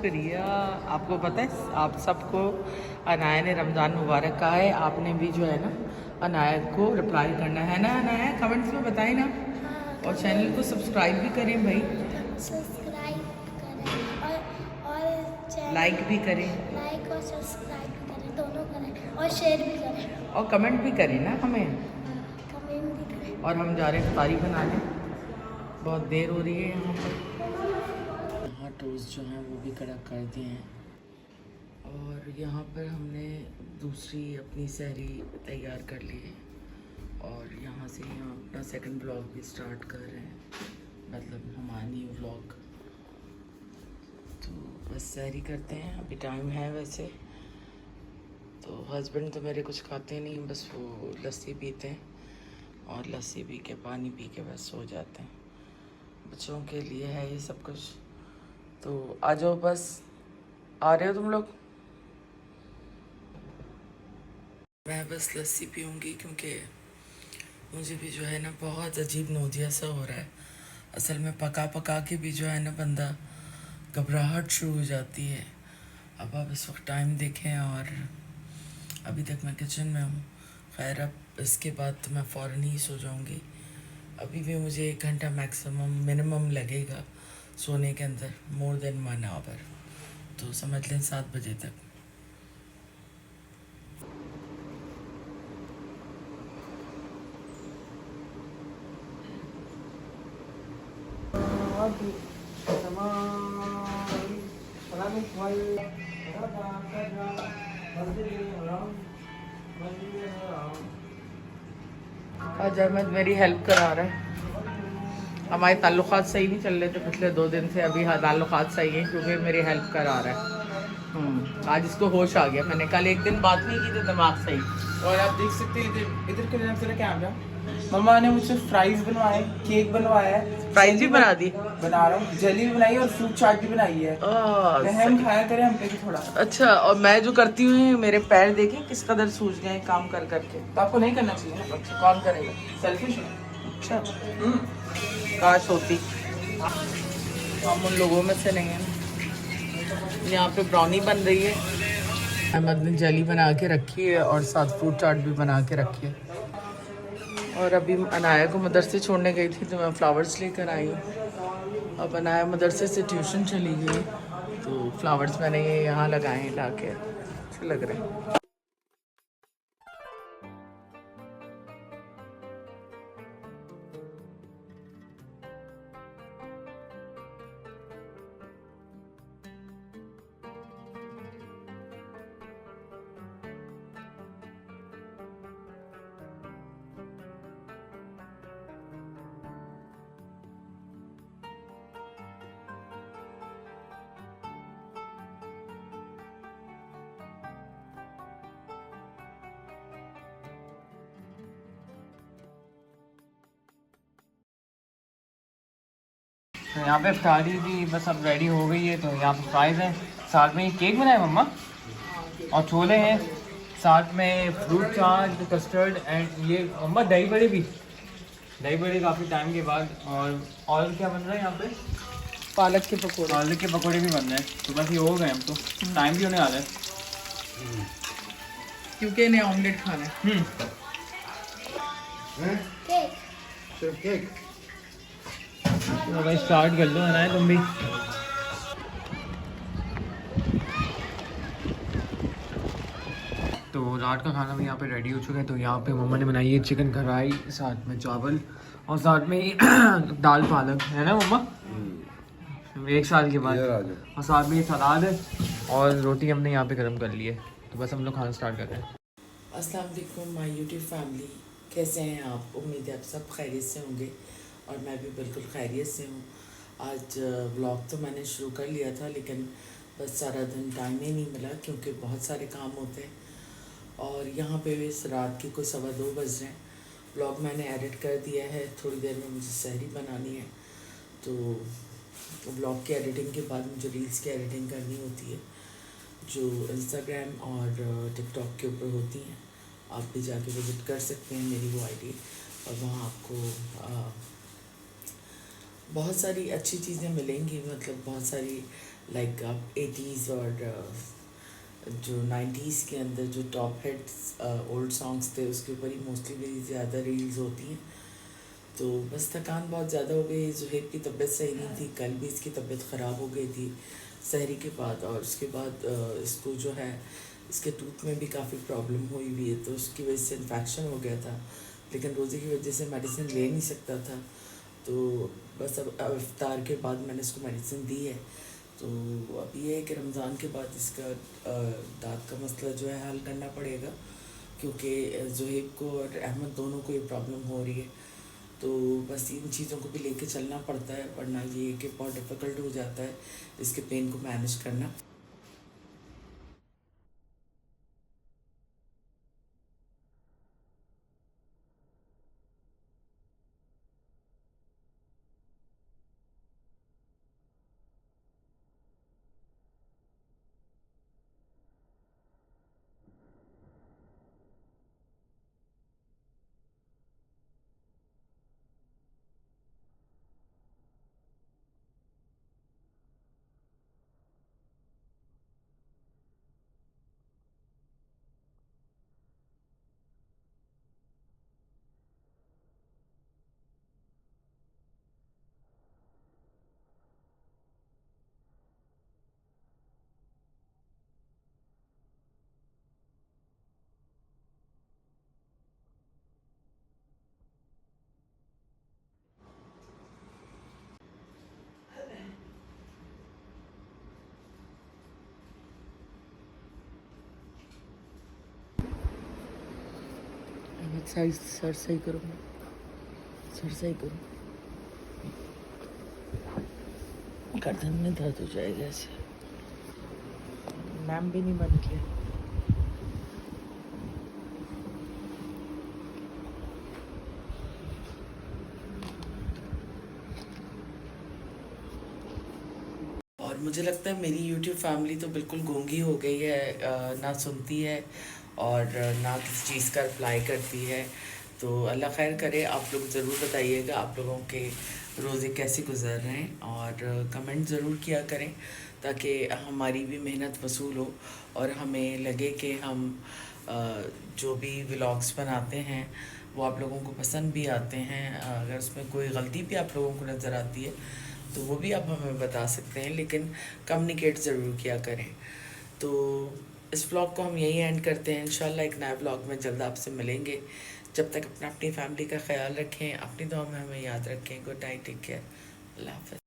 शुक्रिया। आपको पता है आप सबको अनाया ने रमज़ान मुबारक कहा है। आपने भी जो है ना अनाया को रिप्लाई करना है ना अनाया, कमेंट्स में बताएं ना। और चैनल को सब्सक्राइब भी करें भाई, सब्सक्राइब करें और लाइक भी करें, लाइक और सब्सक्राइब करें, दोनों करें और शेयर भी करें और कमेंट भी करें ना हमें। कमेंट भी करें। और हम जा रहे हैं इफ्तारी बनाने, बहुत देर हो रही है यहाँ पर। यहाँ टोस्ट जो हैं वो भी कड़क कर दिए हैं और यहाँ पर हमने दूसरी अपनी सहरी तैयार कर ली है। और यहाँ से हम अपना सेकंड व्लॉग भी स्टार्ट कर रहे हैं, मतलब हमारा न्यू व्लॉग। तो बस सहरी करते हैं, अभी टाइम है वैसे। तो हस्बैंड तो मेरे कुछ खाते नहीं, बस वो लस्सी पीते हैं और लस्सी पी के पानी पी के बस सो जाते हैं। बच्चों के लिए है ये सब कुछ। तो आ जाओ, बस आ रहे हो तुम लोग। मैं बस लस्सी पीऊँगी क्योंकि मुझे भी जो है ना बहुत अजीब नोजिया सा हो रहा है। असल में पका पका के भी जो है ना बंदा घबराहट शुरू हो जाती है। अब आप इस वक्त टाइम देखें और अभी तक मैं किचन में हूँ। खैर अब इसके बाद तो मैं फ़ौरन ही सो जाऊँगी। अभी भी मुझे 1 घंटा मैक्सिमम मिनिमम लगेगा सोने के अंदर, मोर देन 1 आवर। तो समझ लें 7 बजे तक। आज अहमद मेरी हेल्प करा रहा है। हमारे ताल्लुकात सही नहीं चल रहे थे पिछले 2 दिन से, अभी ताल्लुकात सही है क्योंकि मेरी हेल्प करा रहा है। आज इसको होश आ गया। मैंने कल 1 दिन बात नहीं की तो दिमाग सही। और आप देख सकते हैं इधर इधर के जरा जरा कैमरा। मम्मा ने मुझसे फ्राइज बनवाए, केक बनवाया है, फ्राइज भी बना दी, बना रहा हूँ, जेली भी बनाई है और फ्रूट चाट भी बनाई है। हम खाया करें हम पे भी थोड़ा। अच्छा, और मैं जो करती हूँ मेरे पैर देखें किस कदर सूज गए काम कर करके। तो आपको नहीं करना चाहिए ना। अच्छा, कौन करेगा? सेल्फिश है। अच्छा, काश होती। हम उन लोगों में से नहीं है ना। यहाँ पे ब्राउनी बन रही है, अहमद ने जेली बना के रखी है और साथ फ्रूट चाट भी बना के रखी है। और अभी अनाया को मदरसे छोड़ने गई थी तो मैं फ्लावर्स लेकर आई हूँ। अब अनाया मदरसे से ट्यूशन चली गई तो फ्लावर्स मैंने ये यहाँ लगाए हैं लाके, अच्छे लग रहे हैं। तो यहाँ पे इफ्तारी भी बस अब रेडी हो गई है। तो यहाँ पे फ्राइज है, साथ में केक बनाया मम्मा, और छोले हैं, साथ में फ्रूट चाट, कस्टर्ड एंड ये मम्मा दही बड़े भी, दही बड़े काफ़ी टाइम के बाद। और क्या बन रहा है यहाँ पे? पालक के पकौड़े। पालक के पकौड़े भी बन रहे हैं। तो बस ये हो गए, हम तो टाइम भी होने वाला है क्योंकि इन्हें ऑमलेट खाना है। केक सिर्फ केक। तो भाई स्टार्ट कर लो, है तुम भी। तो रात का खाना भी यहाँ पे रेडी हो चुका है। तो यहाँ पे मम्मा ने बनाई है चिकन कढ़ाई, साथ में चावल और साथ में दाल पालक, है ना मम्मा? 1 साल के बाद। और साथ में ये सलाद है और रोटी हमने यहाँ पे गर्म कर ली है। तो बस हम लोग खाना स्टार्ट कर रहे हैं। अस्सलाम वालेकुम माय यूट्यूब फैमिली, कैसे हैं आप? उम्मीद है आप सब खैरियत से होंगे और मैं भी बिल्कुल खैरियत से हूँ। आज व्लॉग तो मैंने शुरू कर लिया था लेकिन बस सारा दिन टाइम ही नहीं मिला क्योंकि बहुत सारे काम होते हैं। और यहाँ पे इस रात के कोई 2:15 बज रहे हैं। व्लॉग मैंने एडिट कर दिया है, थोड़ी देर में मुझे सहरी बनानी है। तो व्लॉग की एडिटिंग के बाद मुझे रील्स की एडिटिंग करनी होती है जो इंस्टाग्राम और टिकटॉक के ऊपर होती हैं। आप भी जाके विज़िट कर सकते हैं मेरी वो आईडी, और वहाँ आपको बहुत सारी अच्छी चीज़ें मिलेंगी, मतलब बहुत सारी लाइक आप 80s और जो 90s के अंदर जो टॉप हिट्स ओल्ड सॉन्ग्स थे उसके ऊपर ही मोस्टली मेरी ज़्यादा रील्स होती हैं। तो बस थकान बहुत ज़्यादा हो गई। ज़ुहैब की तबीयत सही नहीं थी, कल भी इसकी तबीयत ख़राब हो गई थी सहरी के बाद, और उसके बाद इसको जो है इसके टूथ में भी काफ़ी प्रॉब्लम हुई हुई है, तो उसकी वजह से इन्फेक्शन हो गया था। लेकिन रोज़े की वजह से मेडिसिन ले नहीं सकता था, तो बस अब इफ्तार के बाद मैंने इसको मेडिसिन दी है। तो अब ये है कि रमज़ान के बाद इसका दांत का मसला जो है हल करना पड़ेगा, क्योंकि ज़ुहैब को और अहमद दोनों को ये प्रॉब्लम हो रही है। तो बस इन चीज़ों को भी लेके चलना पड़ता है, वरना ये कि बहुत डिफ़िकल्ट हो जाता है इसके पेन को मैनेज करना। सर सही करो, सर सही करो, गर्दन में दर्द हो जाएगा ऐसे। मैम भी नहीं बन किया। और मुझे लगता है मेरी यूट्यूब फैमिली तो बिल्कुल गूंगी हो गई है, ना सुनती है और ना किसी चीज़ का रिप्लाई करती है। तो अल्लाह खैर करे। आप लोग ज़रूर बताइएगा आप लोगों के रोज़े कैसे गुजर रहे हैं, और कमेंट ज़रूर किया करें ताकि हमारी भी मेहनत वसूल हो और हमें लगे कि हम जो भी व्लॉग्स बनाते हैं वो आप लोगों को पसंद भी आते हैं। अगर उसमें कोई गलती भी आप लोगों को नज़र आती है तो वो भी आप हमें बता सकते हैं, लेकिन कम्युनिकेट ज़रूर किया करें। तो इस व्लॉग को हम यही एंड करते हैं। इंशाल्लाह एक नया व्लॉग में जल्द आपसे मिलेंगे। जब तक अपनी फैमिली का ख्याल रखें, अपनी दुआ में हमें याद रखें। गुड नाइट, टेक केयर, अल्लाह हाफ़िज़।